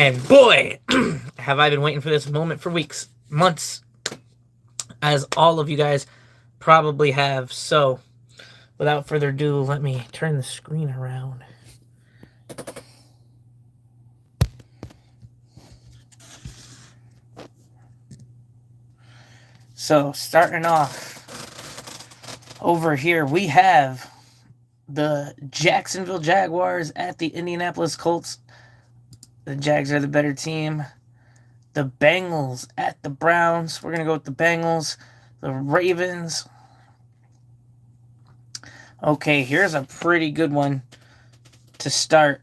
And boy, have I been waiting for this moment for weeks, months, as all of you guys probably have. So, without further ado, let me turn the screen around. So, starting off over here, we have the Jacksonville Jaguars at the Indianapolis Colts. The Jags are the better team. The Bengals at the Browns. We're going to go with the Bengals. The Ravens. Okay, here's a pretty good one to start.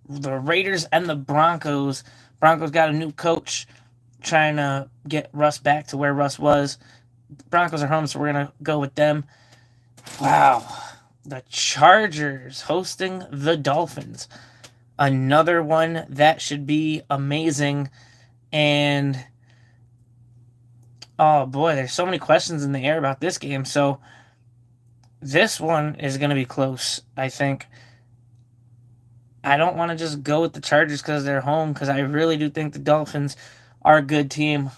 The Raiders and the Broncos. Broncos got a new coach trying to get Russ back to where Russ was. The Broncos are home, so we're going to go with them. Wow. The Chargers hosting the Dolphins. Another one that should be amazing. And, oh boy, there's so many questions in the air about this game. So, this one is going to be close, I think. I don't want to just go with the Chargers because they're home, because I really do think the Dolphins are a good team.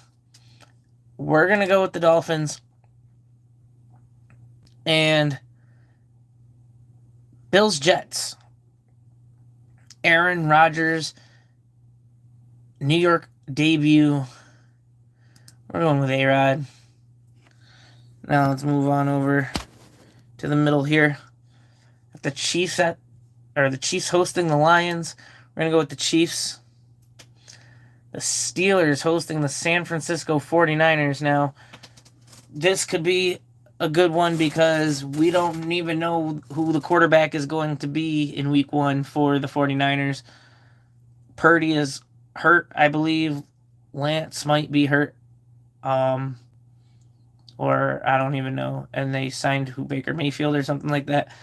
We're going to go with the Dolphins. And Bills-Jets. Aaron Rodgers, New York debut. We're going with A-Rod. Now let's move on over to the middle here. The Chiefs hosting the Lions. We're going to go with the Chiefs. The Steelers hosting the San Francisco 49ers. Now, this could be a good one because we don't even know who the quarterback is going to be in week 1 for the 49ers. Purdy is hurt, I believe. Lance might be hurt. Or I don't even know. And they signed Baker Mayfield or something like that.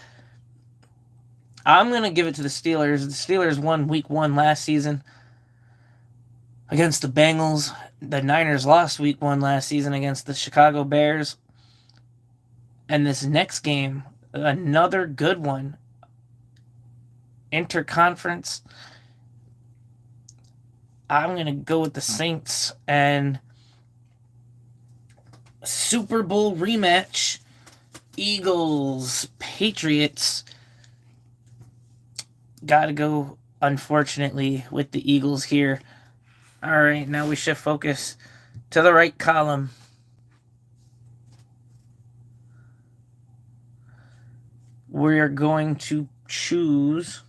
I'm going to give it to the Steelers. The Steelers won week 1 last season against the Bengals. The Niners lost week 1 last season against the Chicago Bears. And this next game, another good one. Interconference. I'm going to go with the Saints. And Super Bowl rematch. Eagles, Patriots. Gotta go, unfortunately, with the Eagles here. All right, now we shift focus to the right column. We're going to choose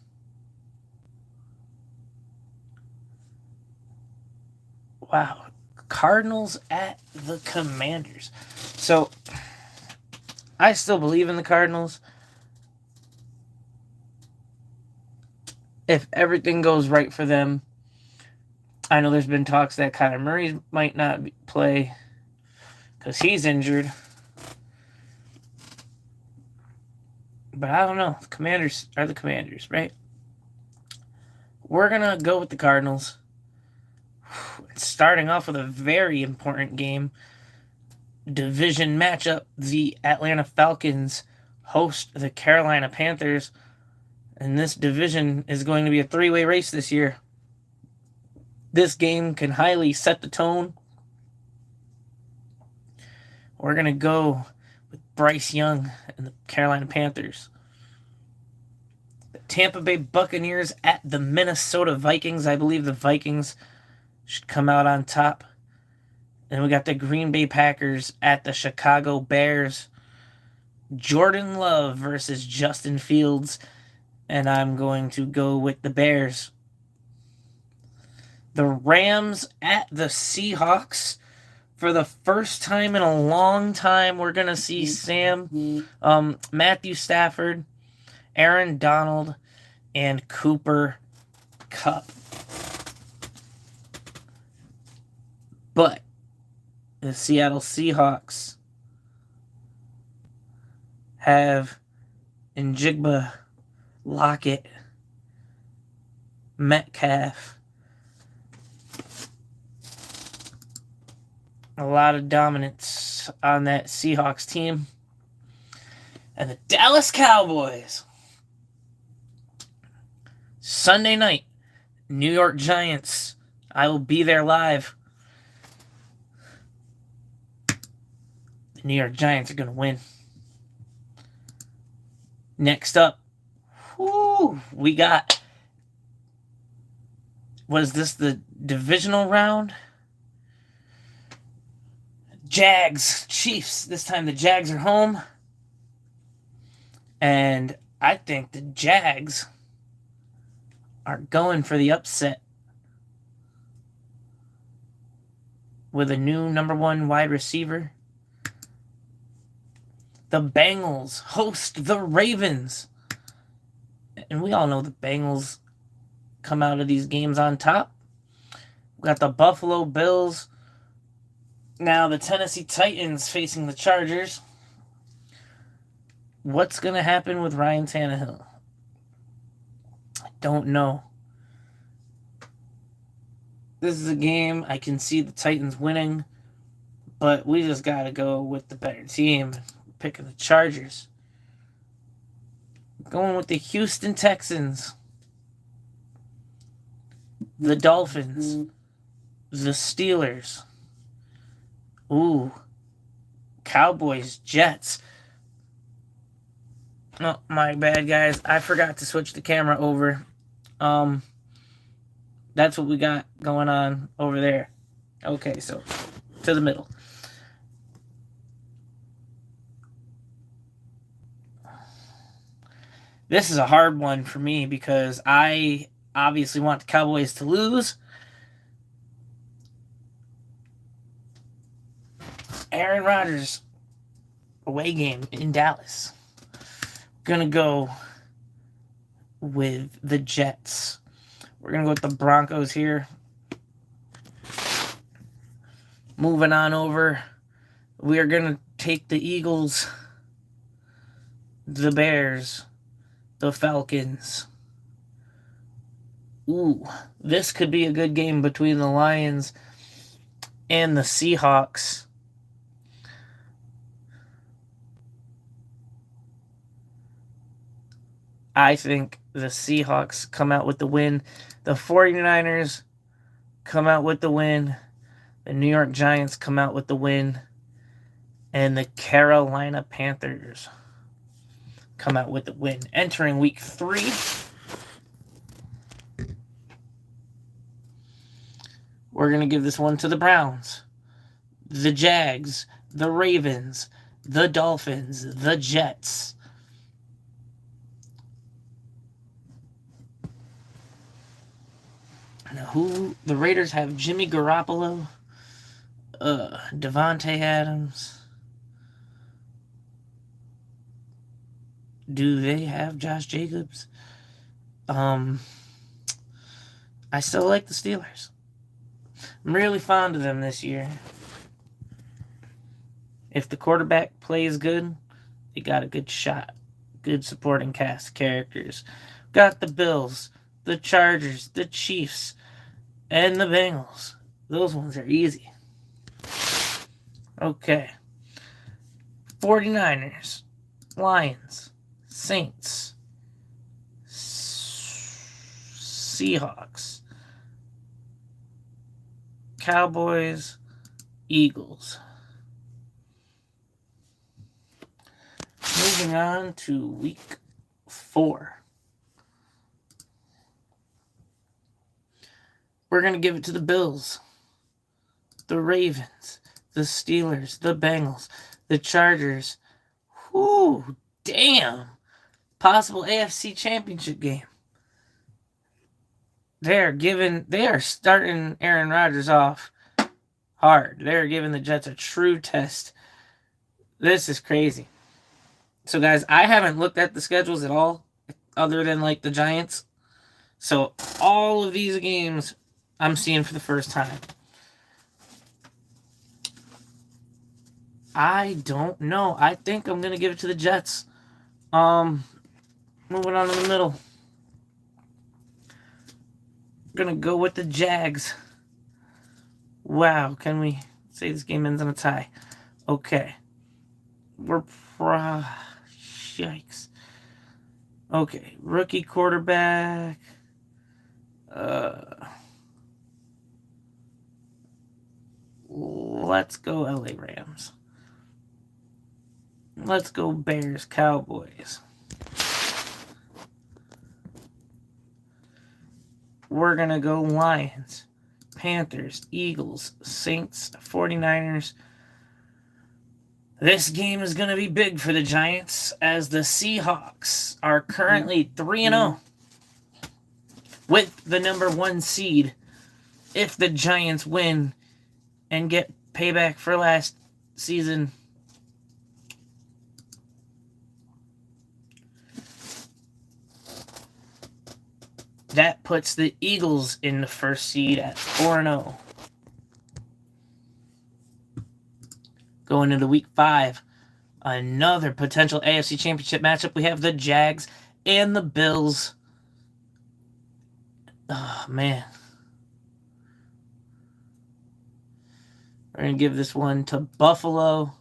Cardinals at the Commanders. So, I still believe in the Cardinals. If everything goes right for them, I know there's been talks that Kyler Murray might not play because he's injured. But I don't know. The Commanders are the Commanders, right? We're going to go with the Cardinals. Starting off with a very important game. Division matchup. The Atlanta Falcons host the Carolina Panthers. And this division is going to be a 3-way race this year. This game can highly set the tone. We're going to go with Bryce Young and the Carolina Panthers. The Tampa Bay Buccaneers at the Minnesota Vikings. I believe the Vikings should come out on top. Then we got the Green Bay Packers at the Chicago Bears. Jordan Love versus Justin Fields. And I'm going to go with the Bears. The Rams at the Seahawks. For the first time in a long time, we're going to see Matthew Stafford, Aaron Donald, and Cooper Kupp. But the Seattle Seahawks have Njigba, Lockett, Metcalf. A lot of dominance on that Seahawks team. And the Dallas Cowboys. Sunday night, New York Giants I will be there live. The New York Giants are going to win. Next up, we got... Was this the divisional round? Jags, Chiefs. This time the Jags are home. And I think the Jags are going for the upset with a new number 1 wide receiver. The Bengals host the Ravens. And we all know the Bengals come out of these games on top. We got the Buffalo Bills. Now the Tennessee Titans facing the Chargers. What's going to happen with Ryan Tannehill? I don't know. This is a game I can see the Titans winning, but we just got to go with the better team. Picking the Chargers. Going with the Houston Texans. The Dolphins. The Steelers. Ooh. Cowboys, Jets. Oh, my bad, guys. I forgot to switch the camera over. That's what we got going on over there. Okay, so to the middle. This is a hard one for me because I obviously want the Cowboys to lose. Aaron Rodgers, away game in Dallas. Gonna go with the Jets. We're gonna go with the Broncos here. Moving on over, we are gonna take the Eagles, the Bears, the Falcons. Ooh, this could be a good game between the Lions and the Seahawks. I think the Seahawks come out with the win. The 49ers come out with the win. The New York Giants come out with the win. And the Carolina Panthers come out with the win. Entering week 3. We're going to give this one to the Browns, the Jags, the Ravens, the Dolphins, the Jets. Now, the Raiders have Jimmy Garoppolo, Devontae Adams. Do they have Josh Jacobs? I still like the Steelers. I'm really fond of them this year. If the quarterback plays good, they got a good shot. Good supporting cast characters. Got the Bills, the Chargers, the Chiefs, and the Bengals. Those ones are easy. Okay. 49ers, Lions, Saints, Seahawks, Cowboys, Eagles. Moving on to week 4. We're going to give it to the Bills, the Ravens, the Steelers, the Bengals, the Chargers. Whoo, damn. Possible AFC Championship game. They are starting Aaron Rodgers off hard. They're giving the Jets a true test. This is crazy. So, guys, I haven't looked at the schedules at all, other than, like, the Giants. So, all of these games I'm seeing for the first time. I don't know. I think I'm going to give it to the Jets. Moving on to the middle. Gonna go with the Jags. Wow, can we say this game ends in a tie? Okay. Yikes. Okay, rookie quarterback. Let's go LA Rams. Let's go Bears, Cowboys. We're going to go Lions, Panthers, Eagles, Saints, 49ers. This game is going to be big for the Giants as the Seahawks are currently 3-0 with the number 1 seed. If the Giants win and get payback for last season, that puts the Eagles in the first seed at 4-0. Going into week 5, another potential AFC Championship matchup. We have the Jags and the Bills. Oh, man. We're going to give this one to Buffalo,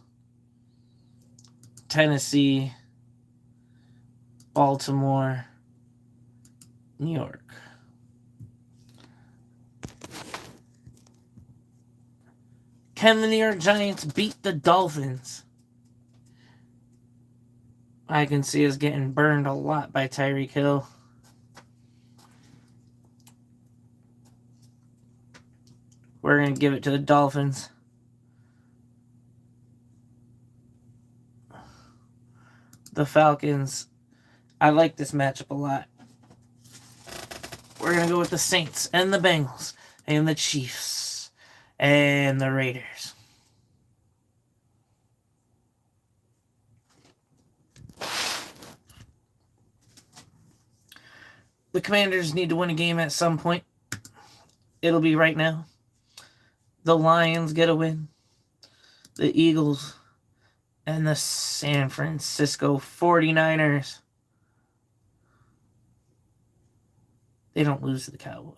Tennessee, Baltimore, New York. Can the New York Giants beat the Dolphins? I can see us getting burned a lot by Tyreek Hill. We're going to give it to the Dolphins. The Falcons. I like this matchup a lot. We're going to go with the Saints and the Bengals and the Chiefs and the Raiders. The Commanders need to win a game at some point. It'll be right now. The Lions get a win. The Eagles and the San Francisco 49ers. They don't lose to the Cowboys.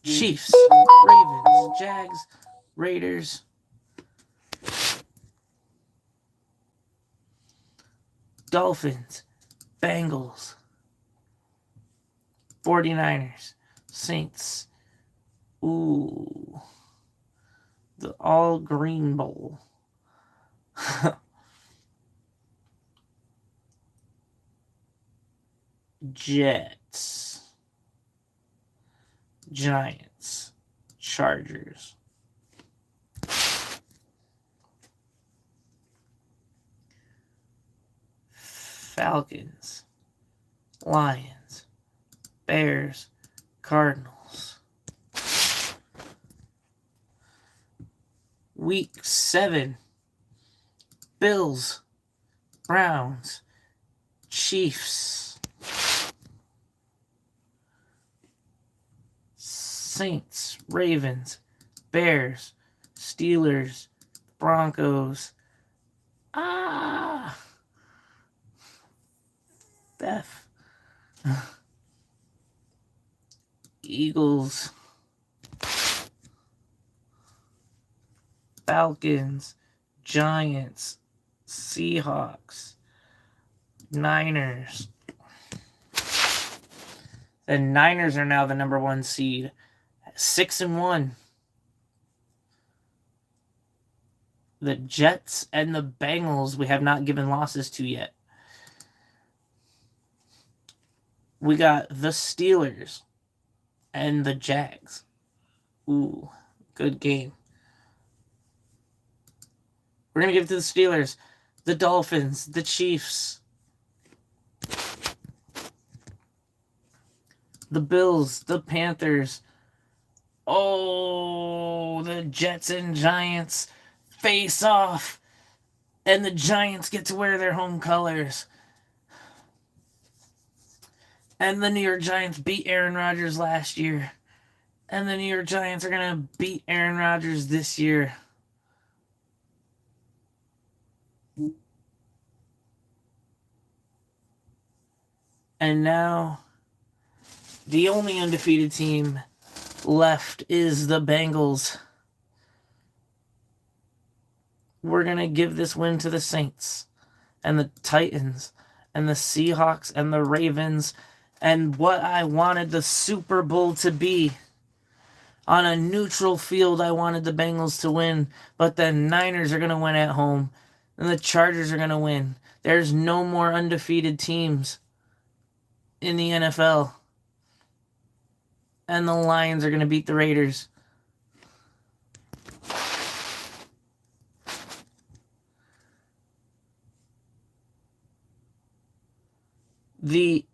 Chiefs, Ravens, Jags, Raiders. Dolphins, Bengals, 49ers, Saints. Ooh. The All Green Bowl. Jets, Giants, Chargers. Falcons, Lions, Bears, Cardinals. Week 7, Bills, Browns, Chiefs, Saints, Ravens, Bears, Steelers, Broncos. Beth. Eagles, Falcons, Giants, Seahawks, Niners. The Niners are now the number 1 seed, 6-1. The Jets and the Bengals we have not given losses to yet. We got the Steelers and the Jags. Ooh, good game. We're going to give it to the Steelers, the Dolphins, the Chiefs, the Bills, the Panthers. Oh, the Jets and Giants face off. And the Giants get to wear their home colors. And the New York Giants beat Aaron Rodgers last year. And the New York Giants are going to beat Aaron Rodgers this year. And now, the only undefeated team left is the Bengals. We're going to give this win to the Saints and the Titans and the Seahawks and the Ravens, and what I wanted the Super Bowl to be. On a neutral field, I wanted the Bengals to win, but the Niners are going to win at home, and the Chargers are going to win. There's no more undefeated teams in the NFL, and the Lions are going to beat the Raiders. The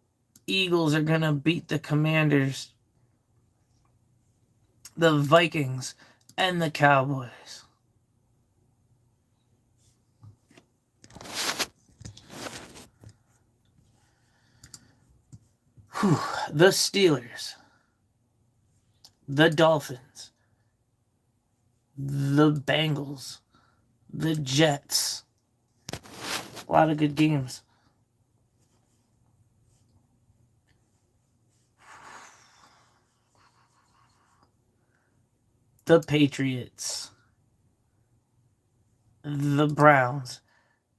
Eagles are going to beat the Commanders, the Vikings, and the Cowboys. The Steelers, the Dolphins, the Bengals, the Jets. A lot of good games. The Patriots, the Browns,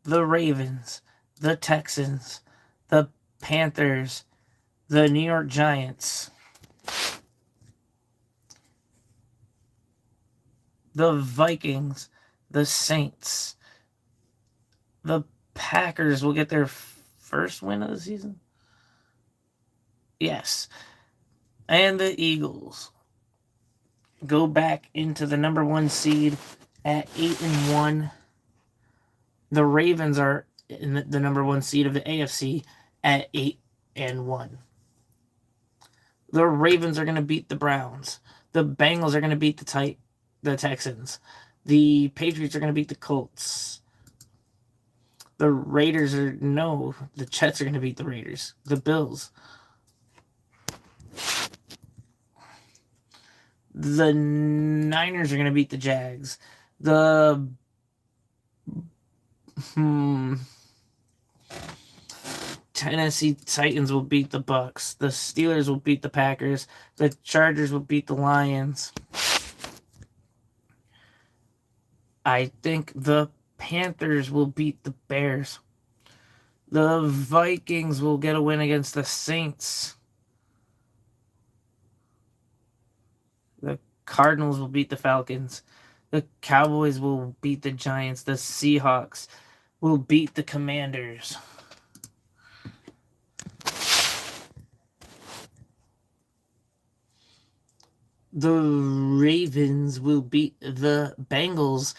the Ravens, the Texans, the Panthers, the New York Giants, the Vikings, the Saints, the Packers will get their first win of the season. Yes. And the Eagles go back into the number 1 seed at 8-1. The Ravens are in the number 1 seed of the AFC at 8-1. The Ravens are going to beat the Browns. The Bengals are going to beat the Texans. The Patriots are going to beat the Colts. The Jets are going to beat the Raiders. The Bills. The Niners are going to beat the Jags. The Tennessee Titans will beat the Bucks. The Steelers will beat the Packers. The Chargers will beat the Lions. I think the Panthers will beat the Bears. The Vikings will get a win against the Saints. The Cardinals will beat the Falcons. The Cowboys will beat the Giants. The Seahawks will beat the Commanders. The Ravens will beat the Bengals,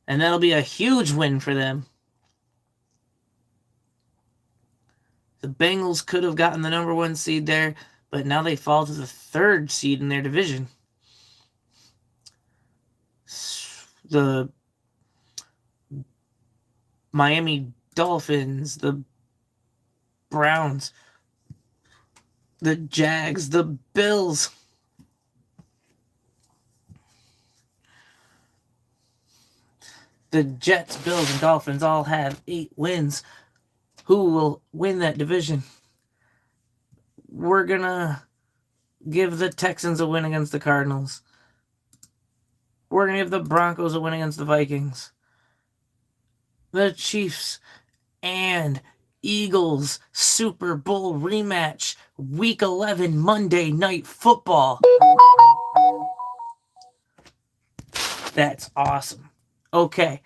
and that'll be a huge win for them. The Bengals could have gotten the number 1 seed there, but now they fall to the 3rd seed in their division. The Miami Dolphins, the Browns, the Jags, the Bills. The Jets, Bills, and Dolphins all have 8 wins. Who will win that division? We're going to give the Texans a win against the Cardinals. We're going to give the Broncos a win against the Vikings. The Chiefs and Eagles Super Bowl rematch. Week 11 Monday Night Football. That's awesome. Okay.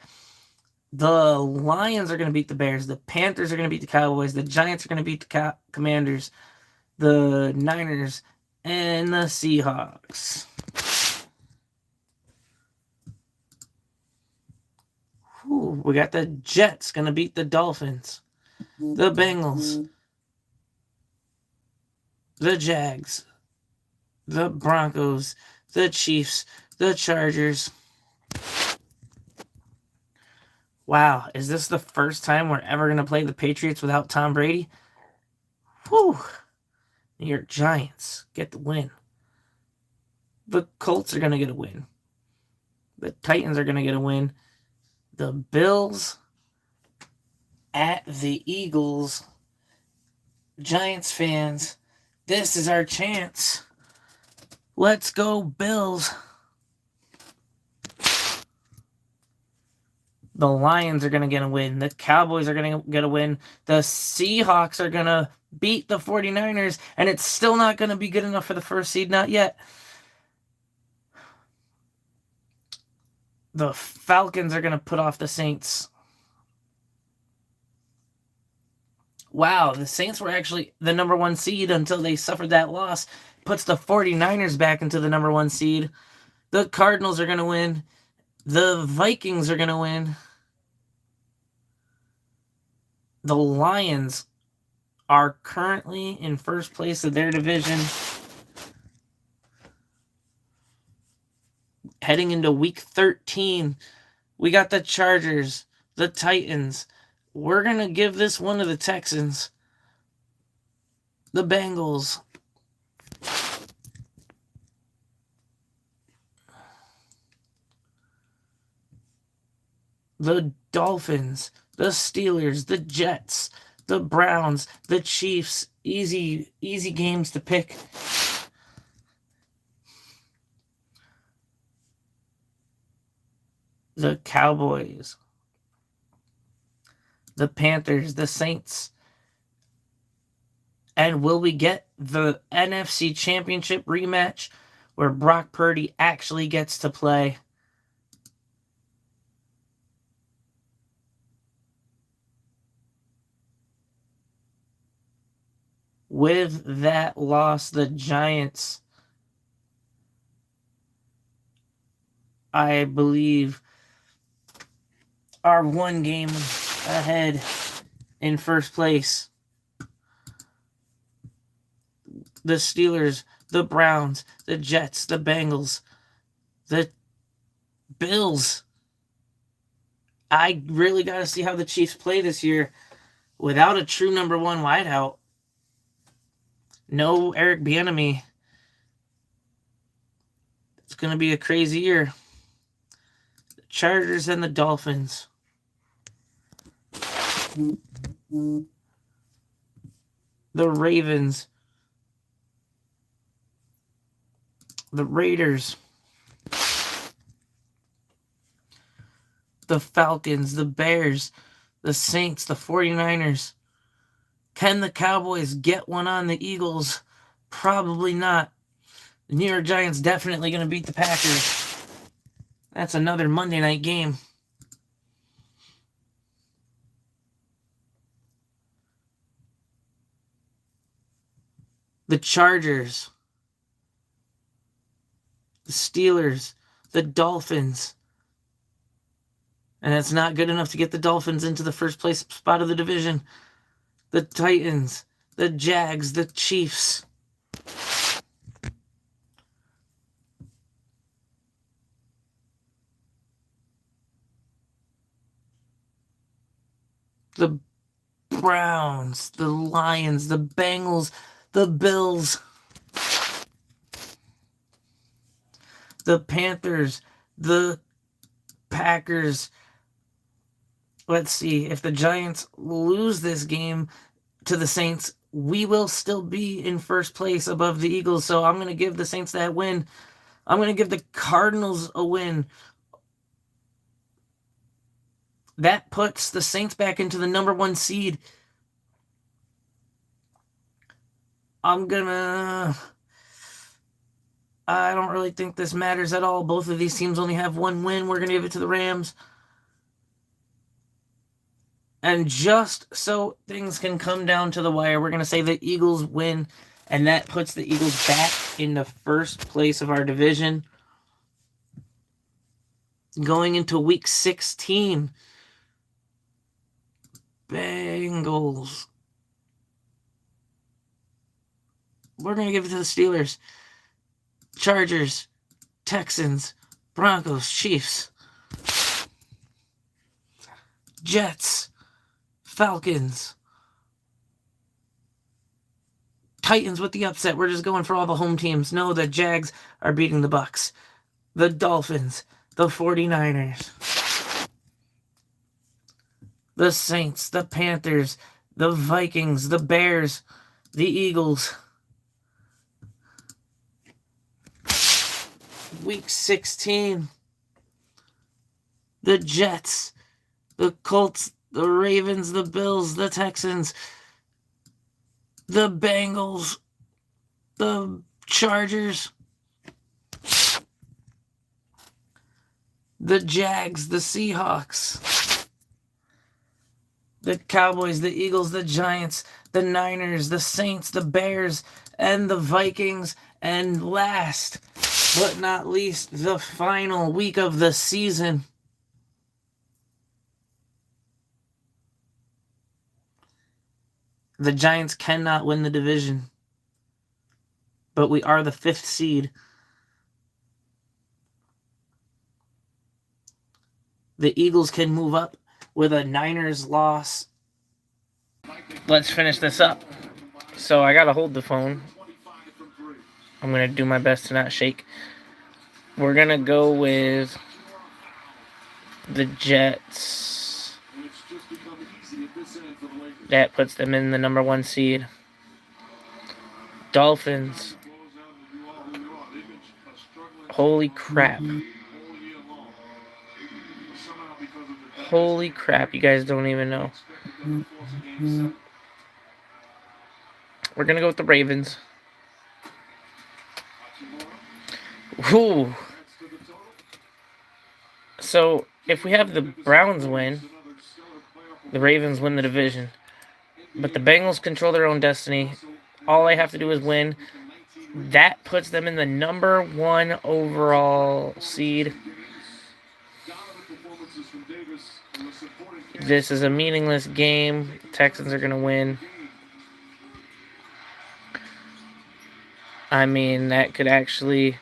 The Lions are going to beat the Bears. The Panthers are going to beat the Cowboys. The Giants are going to beat the Commanders. The Niners and the Seahawks. We got the Jets going to beat the Dolphins. The Bengals. The Jags. The Broncos. The Chiefs. The Chargers. Wow, is this the first time we're ever going to play the Patriots without Tom Brady? Whew. New York Giants get the win. The Colts are going to get a win. The Titans are going to get a win. The Bills at the Eagles. Giants fans, this is our chance. Let's go, Bills. The Lions are going to get a win. The Cowboys are going to get a win. The Seahawks are going to beat the 49ers, and it's still not going to be good enough for the first seed. Not yet. The Falcons are going to put off the Saints. Wow, the Saints were actually the number 1 seed until they suffered that loss. Puts the 49ers back into the number 1 seed. The Cardinals are going to win. The Vikings are going to win. The Lions are currently in first place of their division. Heading into week 13, we got the Chargers, the Titans. We're going to give this one to the Texans. The Bengals. The Dolphins, the Steelers, the Jets, the Browns, the Chiefs. Easy games to pick. The Cowboys, the Panthers, the Saints. And will we get the NFC Championship rematch where Brock Purdy actually gets to play? With that loss, the Giants, I believe, are 1 game ahead in first place. The Steelers, the Browns, the Jets, the Bengals, the Bills. I really got to see how the Chiefs play this year without a true number 1 wideout. No Eric Bieniemy. It's going to be a crazy year. The Chargers and the Dolphins. The Ravens. The Raiders. The Falcons. The Bears. The Saints. The 49ers. Can the Cowboys get one on the Eagles? Probably not. The New York Giants definitely going to beat the Packers. That's another Monday night game. The Chargers. The Steelers. The Dolphins. And it's not good enough to get the Dolphins into the first place spot of the division. The Titans, the Jags, the Chiefs. The Browns, the Lions, the Bengals, the Bills. The Panthers, the Packers. Let's see, if the Giants lose this game to the Saints, we will still be in first place above the Eagles. So I'm going to give the Saints that win. I'm going to give the Cardinals a win. That puts the Saints back into the number 1 seed. I don't really think this matters at all. Both of these teams only have 1 win. We're going to give it to the Rams. And just so things can come down to the wire, we're going to say the Eagles win, and that puts the Eagles back in the first place of our division. Going into week 16, Bengals. We're going to give it to the Steelers. Chargers, Texans, Broncos, Chiefs. Jets, Falcons. Titans with the upset. We're just going for all the home teams. No, the Jags are beating the Bucks. The Dolphins, the 49ers. The Saints, the Panthers, the Vikings, the Bears, the Eagles. Week 16. The Jets, the Colts, the Ravens, the Bills, the Texans, the Bengals, the Chargers, the Jags, the Seahawks, the Cowboys, the Eagles, the Giants, the Niners, the Saints, the Bears, and the Vikings. And last but not least, the final week of the season. The Giants cannot win the division, but we are the 5th seed. The Eagles can move up with a Niners loss. Let's finish this up. So I gotta hold the phone. I'm gonna do my best to not shake. We're gonna go with the Jets. That puts them in the number 1 seed. Dolphins. Holy crap. Holy crap, you guys don't even know. We're going to go with the Ravens. Ooh. So, if we have the Browns win, the Ravens win the division. But the Bengals control their own destiny. All they have to do is win. That puts them in the number 1 overall seed. This is a meaningless game. The Texans are going to win. I mean, that could actually...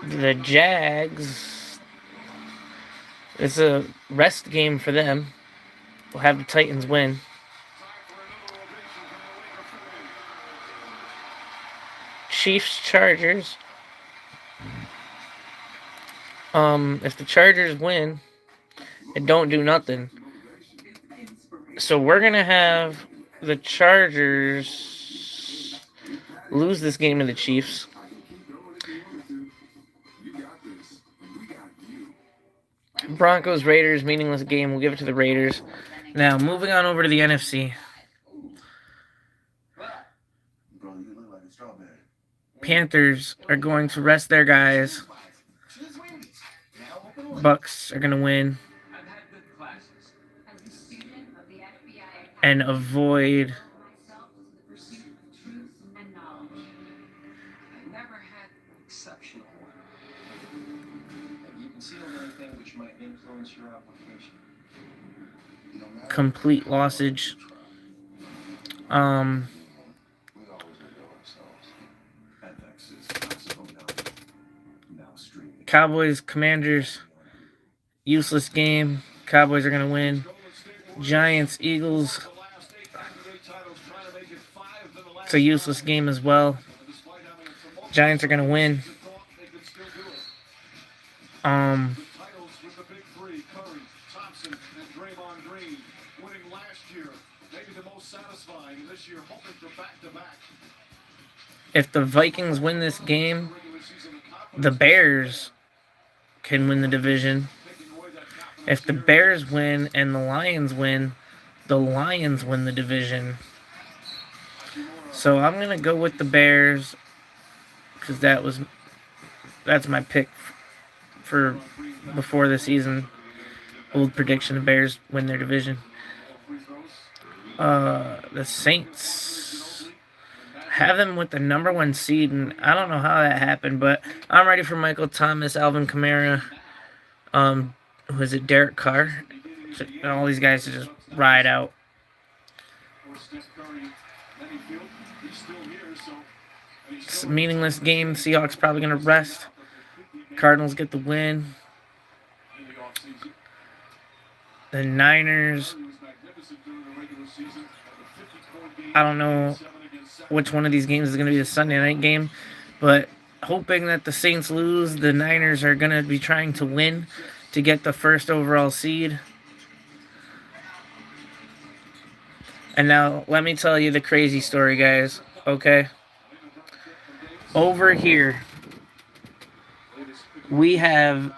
the Jags... It's a rest game for them. We'll have the Titans win. Chiefs, Chargers. If the Chargers win, it don't do nothing. So we're going to have the Chargers lose this game to the Chiefs. Broncos, Raiders, meaningless game. We'll give it to the Raiders. Now, moving on over to the NFC. Panthers are going to rest their guys. Bucks are going to win. And avoid... complete lossage. Cowboys, Commanders, useless game. Cowboys are going to win. Giants, Eagles. It's a useless game as well. Giants are going to win. If the Vikings win this game, the Bears can win the division. If the Bears win and the Lions win the division. So I'm going to go with the Bears because that's my pick for before the season. Bold prediction, the Bears win their division. The Saints have them with the number 1 seed, and I don't know how that happened, but I'm ready for Michael Thomas, Alvin Kamara, who is it, Derek Carr, and all these guys to just ride out. It's a meaningless game. Seahawks probably going to rest. Cardinals get the win. The Niners, I don't know which one of these games is going to be the Sunday night game, but hoping that the Saints lose, the Niners are going to be trying to win to get the 1st overall seed. And now, let me tell you the crazy story, guys, okay? over here, we have...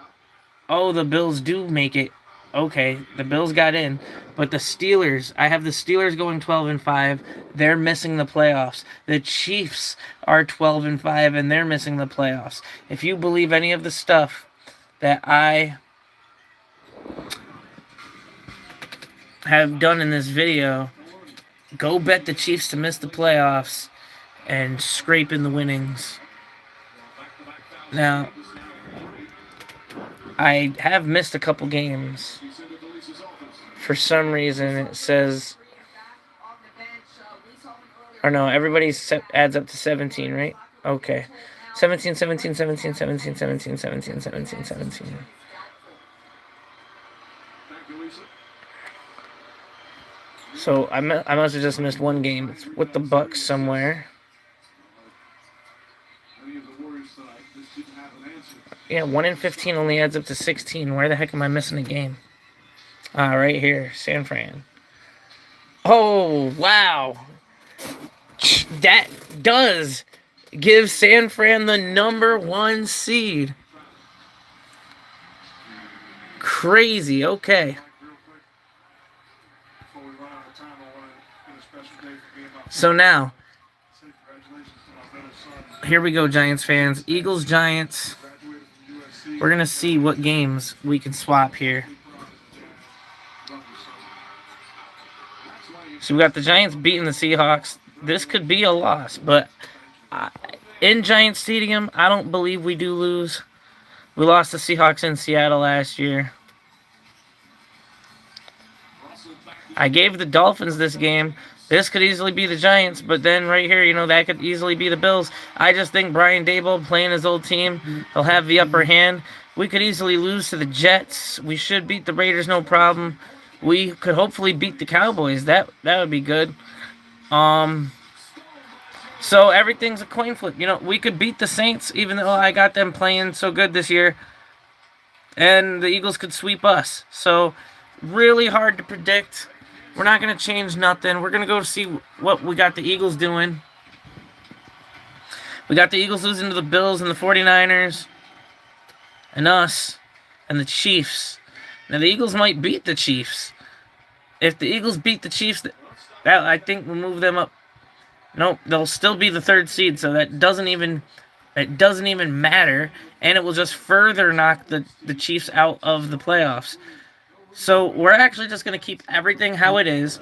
Oh, the Bills do make it. Okay, the Bills got in. But the Steelers, I have the Steelers going 12-5. They're missing the playoffs. The Chiefs are 12-5, and they're missing the playoffs. If you believe any of the stuff that I have done in this video, go bet the Chiefs to miss the playoffs and scrape in the winnings. Now, I have missed a couple games. For some reason, it says... Or no, everybody adds up to 17, right? Okay. 17, 17, 17, 17, 17, 17, 17, 17. So I must have just missed one game. It's with the Bucks somewhere. Yeah, 1 in 15 only adds up to 16. Where the heck am I missing a game? Right here, San Fran. Oh, wow. That does give San Fran the #1 seed. Crazy, okay. So now, here we go, Giants fans. Eagles, Giants. We're going to see what games we can swap here. So we got the Giants beating the Seahawks. This could be a loss, but in Giant Stadium, I don't believe we do lose. We lost the Seahawks in Seattle last year. I gave the Dolphins this game. This could easily be the Giants, but then right here, you know, that could easily be the Bills. I just think Brian Daboll playing his old team, he'll have the upper hand. We could easily lose to the Jets. We should beat the Raiders, no problem. We could hopefully beat the Cowboys. That would be good. So everything's a coin flip. You know, we could beat the Saints, even though I got them playing so good this year. And the Eagles could sweep us. So, really hard to predict. We're not going to change nothing. We're going to go see what we got the Eagles doing. We got the Eagles losing to the Bills and the 49ers. And us. And the Chiefs. Now, the Eagles might beat the Chiefs. If the Eagles beat the Chiefs, that I think will move them up. Nope, they'll still be the 3rd seed, so that doesn't even matter, and it will just further knock the Chiefs out of the playoffs. So we're actually just going to keep everything how it is.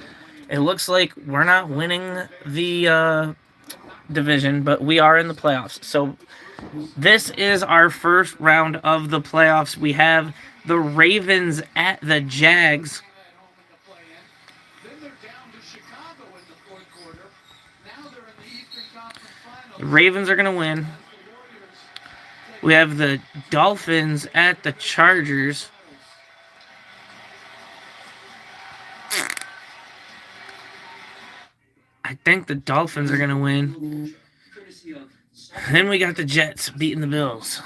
It looks like we're not winning the division, but we are in the playoffs. So this is our first round of the playoffs. We have the Ravens at the Jags. The Ravens are going to win. We have the Dolphins at the Chargers. I think the Dolphins are going to win. Then we got the Jets beating the Bills.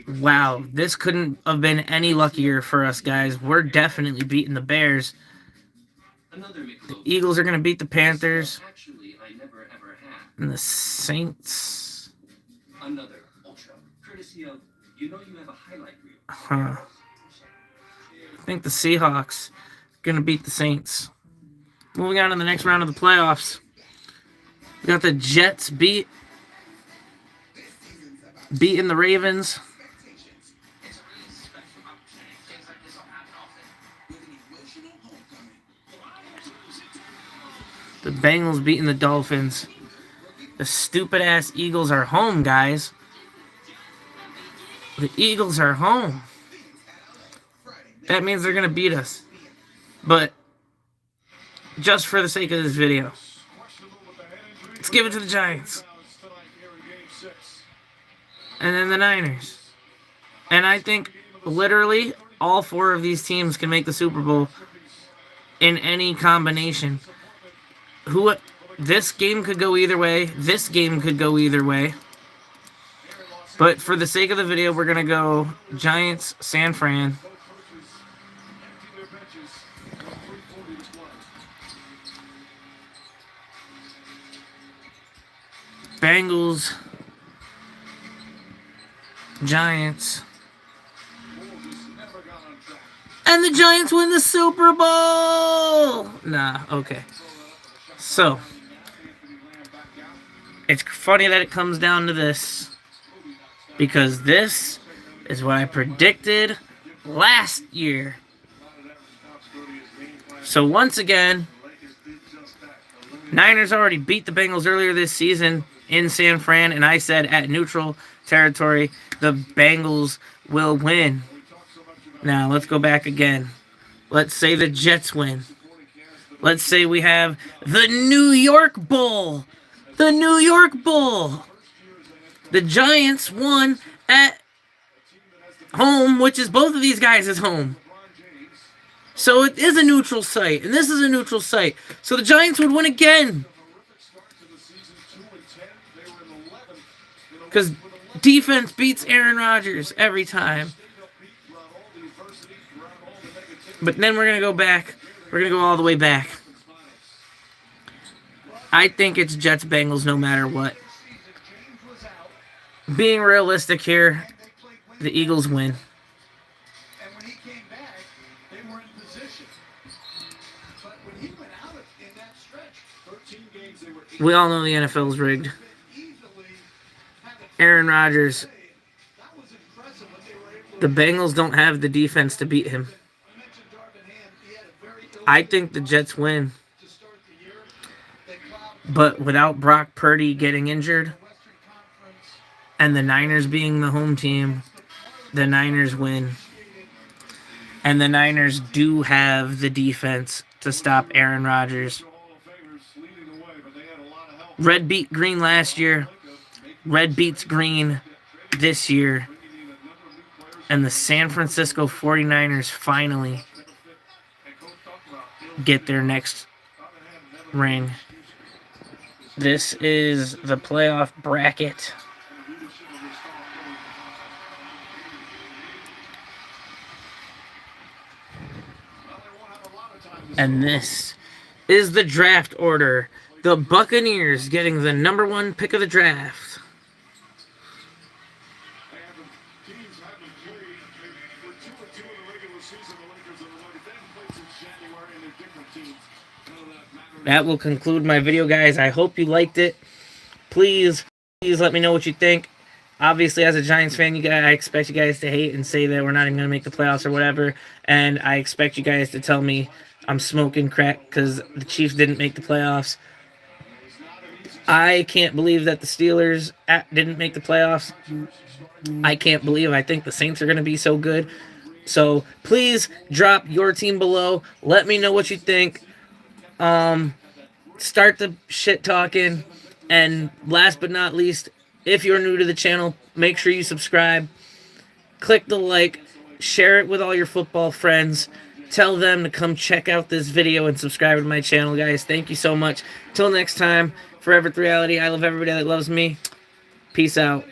Wow, this couldn't have been any luckier for us, guys. We're definitely beating the Bears. The Eagles are going to beat the Panthers. And the Saints. I think the Seahawks are going to beat the Saints. Moving on to the next round of the playoffs. We got the Jets beating the Ravens. The Bengals beating the Dolphins. The stupid-ass Eagles are home, guys. The Eagles are home. That means they're going to beat us. But just for the sake of this video, let's give it to the Giants. And then the Niners. And I think literally all 4 of these teams can make the Super Bowl in any combination. This game could go either way. This game could go either way. But for the sake of the video, we're going to go Giants, San Fran. Bengals, Giants. And the Giants win the Super Bowl! Nah, okay. So, it's funny that it comes down to this. Because this is what I predicted last year. So once again, Niners already beat the Bengals earlier this season in San Fran, and I said at neutral territory, the Bengals will win. Now, let's go back again. Let's say the Jets win. Let's say we have the New York Bowl. The New York Bowl. The Giants won at home, which is both of these guys' home. So it is a neutral site, and this is a neutral site. So the Giants would win again. Because defense beats Aaron Rodgers every time. But then we're going to go back. We're going to go all the way back. I think it's Jets-Bengals no matter what. Being realistic here, the Eagles win. We all know the NFL is rigged. Aaron Rodgers. The Bengals don't have the defense to beat him. I think the Jets win. But without Brock Purdy getting injured and the Niners being the home team, the Niners win. And the Niners do have the defense to stop Aaron Rodgers. Red beat green last year. Red beats green this year. And the San Francisco 49ers finally get their next ring. This is the playoff bracket. And this is the draft order. The Buccaneers getting the number 1 pick of the draft. That will conclude my video, guys. I hope you liked it. Please let me know what you think. Obviously, as a Giants fan, I expect you guys to hate and say that we're not even going to make the playoffs or whatever. And I expect you guys to tell me I'm smoking crack because the Chiefs didn't make the playoffs. I can't believe that the Steelers didn't make the playoffs. I can't believe I think the Saints are going to be so good. So please drop your team below. Let me know what you think. Start the shit talking. And last but not least, if you're new to the channel, make sure you subscribe. Click the like. Share it with all your football friends. Tell them to come check out this video and subscribe to my channel, guys. Thank you so much. Till next time, Forever with Reality. I love everybody that loves me. Peace out.